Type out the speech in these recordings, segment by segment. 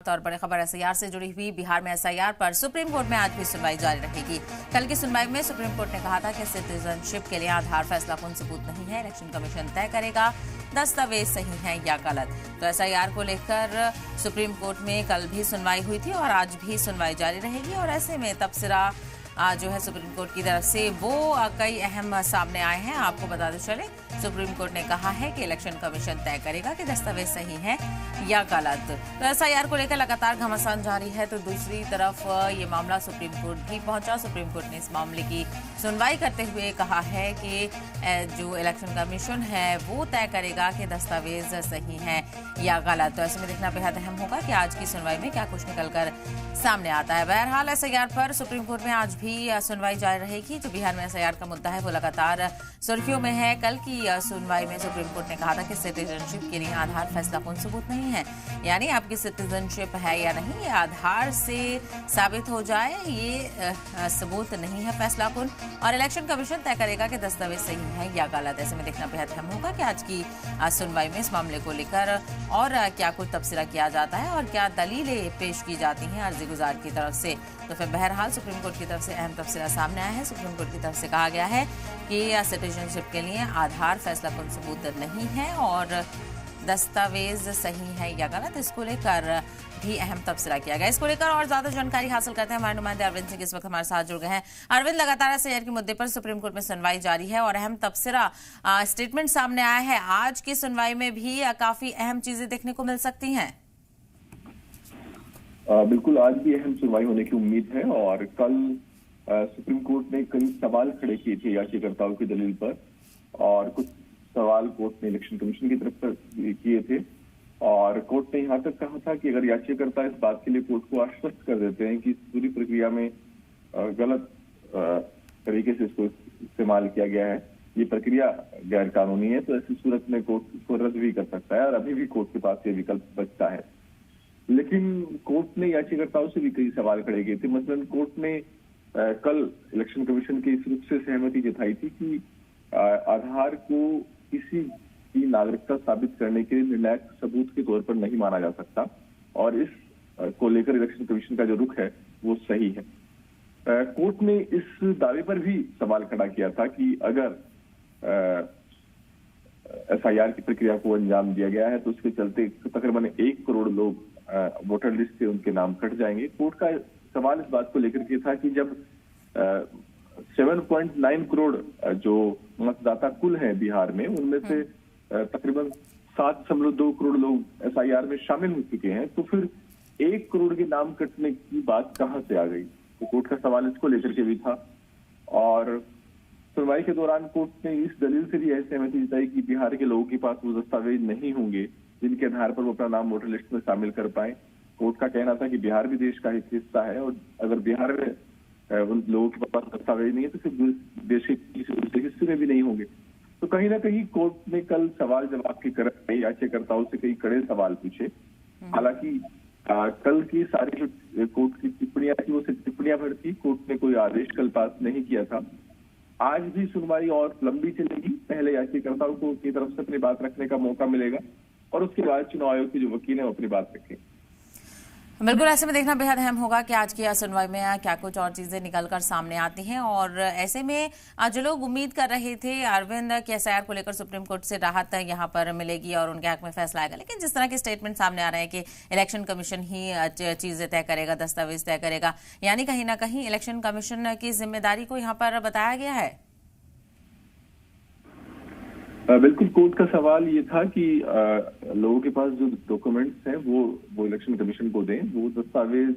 और बड़ी खबर एसआईआर से जुड़ी हुई। बिहार में एसआईआर पर सुप्रीम कोर्ट में आज भी सुनवाई जारी रहेगी। कल की सुनवाई में सुप्रीम कोर्ट ने कहा था कि सिटीजनशिप के लिए आधार फैसलाकुन सबूत नहीं है, इलेक्शन कमीशन तय करेगा दस्तावेज सही है या गलत। तो एसआईआर को लेकर सुप्रीम कोर्ट में कल भी सुनवाई हुई थी और आज भी सुनवाई जारी रहेगी। और ऐसे में तबसरा जो है सुप्रीम कोर्ट की तरफ से वो कई अहम सामने आए हैं। आपको बताते चले, सुप्रीम कोर्ट ने कहा है कि इलेक्शन कमीशन तय करेगा कि दस्तावेज सही है या गलत। तो एसआईआर को लेकर लगातार घमासान जारी है। तो दूसरी तरफ ये मामला सुप्रीम कोर्ट भी पहुंचा। सुप्रीम कोर्ट ने इस मामले की सुनवाई करते हुए कहा है कि जो इलेक्शन कमीशन है वो तय करेगा कि दस्तावेज सही है या गलत। तो ऐसे में देखना बेहद अहम होगा कि आज की सुनवाई में क्या कुछ निकलकर सामने आता है। बहरहाल एसआईआर पर सुप्रीम कोर्ट में आज भी सुनवाई जारी रहेगी। जो बिहार में एसआईआर का मुद्दा है वो लगातार सुर्खियों में है। कल की सुनवाई में सुप्रीम कोर्ट ने कहा था कि सिटीजनशिप के लिए आधार फैसलाकुन सबूत नहीं है, यानी आपकी सिटीजनशिप है या नहीं ये आधार से साबित हो जाए, ये सबूत नहीं है फैसलाकुन। और इलेक्शन कमीशन तय करेगा कि दस्तावेज सही है या गलत। ऐसे में देखना बेहद अहम होगा कि आज की सुनवाई में इस मामले को लेकर और क्या कुछ तबसरा किया जाता है और क्या दलीलें पेश की जाती हैं अर्जी गुजार की तरफ से। तो फिर बहरहाल सुप्रीम कोर्ट की तरफ से अहम तबसरा सामने आया है। सुप्रीम कोर्ट की तरफ से कहा गया है कि सिटीजनशिप के लिए आधार फैसलाकुन सबूत नहीं है और दस्तावेज सही है या गलत, इसको लेकर भी अहम तबसरा किया गया। इसको लेकर और ज्यादा जानकारी हासिल करते हैं हमारे नुमाइंदे अरविंद सिंह इस वक्त हमारे साथ जुड़ गए हैं। अरविंद, लगातार एसआईआर के मुद्दे पर सुप्रीम कोर्ट में सुनवाई जारी है और अहम तबसरा स्टेटमेंट सामने आया है। आज की सुनवाई में भी काफी अहम चीजें देखने को मिल सकती हैं। बिल्कुल, आज भी अहम सुनवाई होने की उम्मीद है। और कल सुप्रीम कोर्ट ने कई सवाल खड़े किए थे याचिकाकर्ताओं की दलील पर, और कुछ सवाल कोर्ट ने इलेक्शन कमीशन की तरफ किए थे। और कोर्ट ने यहाँ तक कहा था कि अगर याचिकाकर्ता इस बात के लिए कोर्ट को आश्वस्त कर देते हैं कि इस पूरी प्रक्रिया में गलत तरीके से इसको इस्तेमाल किया गया है, ये प्रक्रिया गैर कानूनी है, तो ऐसी सूरत में कोर्ट इसको रद्द भी कर सकता है। और अभी भी कोर्ट के पास ये विकल्प बचता है। लेकिन कोर्ट ने याचिकाकर्ताओं से भी कई सवाल खड़े किए थे। मसलन कोर्ट ने कल इलेक्शन कमीशन के इस रुख से सहमति जताई थी कि आधार को किसी की नागरिकता साबित करने के लिए निर्णायक सबूत के तौर पर नहीं माना जा सकता, और इस को लेकर इलेक्शन कमीशन का जो रुख है वो सही है। कोर्ट ने इस दावे पर भी सवाल खड़ा किया था कि अगर एसआईआर की प्रक्रिया को अंजाम दिया गया है तो उसके चलते तकरीबन 1 करोड़ लोग वोटर लिस्ट से उनके नाम कट जाएंगे। कोर्ट का सवाल इस बात को लेकर के था कि जब 7.9 करोड़ जो मतदाता कुल हैं बिहार में, उनमें से तकरीबन 7.2 करोड़ लोग एसआईआर में शामिल हो चुके हैं, तो फिर 1 करोड़ के नाम कटने की बात कहां से आ गई। तो कोर्ट का सवाल इसको लेकर के भी था। और सुनवाई के दौरान कोर्ट ने इस दलील से भी सहमति जताई कि बिहार के लोगों के पास वो दस्तावेज नहीं होंगे जिनके आधार पर वो अपना नाम वोटर लिस्ट में शामिल कर पाए। कोर्ट का कहना था कि बिहार भी देश का एक हिस्सा है, और अगर बिहार में उन लोगों के पास दस्तावेज नहीं है तो फिर देश के किसी दूसरे हिस्से में भी नहीं होंगे। तो कहीं ना कहीं कोर्ट ने कल सवाल जवाब की क्रम में याचिकाकर्ताओं से कई कड़े सवाल पूछे। हालांकि कल की सारी जो कोर्ट की टिप्पणियां थी वो सिर्फ टिप्पणियां भर थी। कोर्ट ने कोई आदेश कल पास नहीं किया था। आज भी सुनवाई और लंबी चलेगी। पहले याचिकाकर्ताओं को की तरफ से अपनी बात रखने का मौका मिलेगा और उसके बाद चुनाव आयोग के जो वकील हैं वो अपनी बात रखें। बिल्कुल, ऐसे में देखना बेहद अहम होगा कि आज की सुनवाई में क्या कुछ और चीजें निकलकर सामने आती हैं। और ऐसे में जो लोग उम्मीद कर रहे थे अरविंद कि एसआईआर को लेकर सुप्रीम कोर्ट से राहत यहाँ पर मिलेगी और उनके हक में फैसला आएगा, लेकिन जिस तरह के स्टेटमेंट सामने आ रहे हैं कि इलेक्शन कमीशन ही चीजें तय करेगा, दस्तावेज तय करेगा, यानी कहीं ना कहीं इलेक्शन कमीशन की जिम्मेदारी को यहाँ पर बताया गया है। बिल्कुल, कोर्ट का सवाल ये था कि लोगों के पास जो डॉक्यूमेंट्स हैं वो इलेक्शन कमीशन को दें। वो दस्तावेज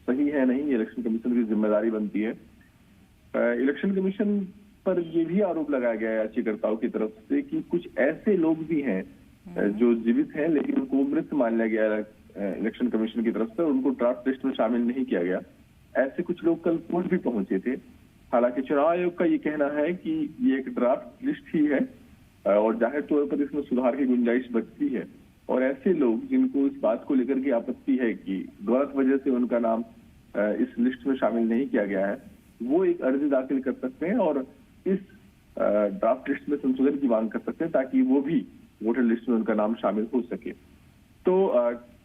सही है नहीं, ये इलेक्शन कमीशन की जिम्मेदारी बनती है। इलेक्शन कमीशन पर ये भी आरोप लगाया गया है याचिकाकर्ताओं की तरफ से कि कुछ ऐसे लोग भी हैं जो जीवित हैं लेकिन उनको मृत मान लिया गया इलेक्शन कमीशन की तरफ से, उनको ड्राफ्ट लिस्ट में शामिल नहीं किया गया। ऐसे कुछ लोग कल कोर्ट भी पहुंचे थे। हालांकि चुनाव आयोग का ये कहना है कि ये एक ड्राफ्ट लिस्ट ही है और जाहिर तौर पर इसमें सुधार की गुंजाइश बचती है। और ऐसे लोग जिनको इस बात को लेकर के आपत्ति है कि गलत वजह से उनका नाम इस लिस्ट में शामिल नहीं किया गया है, वो एक अर्जी दाखिल कर सकते हैं और इस ड्राफ्ट लिस्ट में संशोधन की मांग कर सकते हैं ताकि वो भी वोटर लिस्ट में उनका नाम शामिल हो सके। तो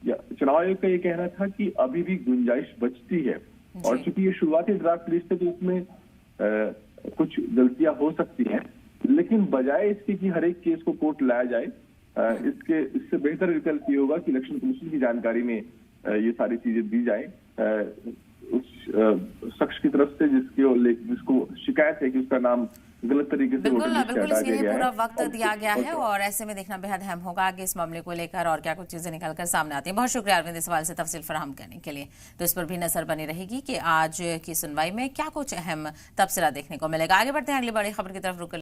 चुनाव आयोग का ये कहना था कि अभी भी गुंजाइश बचती है, और चूंकि ये शुरुआती ड्राफ्ट लिस्ट है तो इसमें कुछ गलतियां हो सकती हैं, लेकिन बजाय इसके कि हर एक केस को कोर्ट लाया जाए, इससे बेहतर विकल्प ये होगा कि इलेक्शन कमीशन की जानकारी में ये सारी चीजें दी जाए उस शख्स की तरफ से जिसको शिकायत है कि उसका नाम गलत तरीके से बिल्कुल इसके लिए पूरा वक्त दिया गया है, और ऐसे में देखना बेहद अहम होगा आगे इस मामले को लेकर और क्या कुछ चीजें निकलकर सामने आती हैं। बहुत शुक्रिया अरविंद इस सवाल से तफसील फराहम करने के लिए। तो इस पर भी नजर बनी रहेगी कि आज की सुनवाई में क्या कुछ अहम तबसरा देखने को मिलेगा। आगे बढ़ते हैं अगली बड़ी खबर की तरफ रुक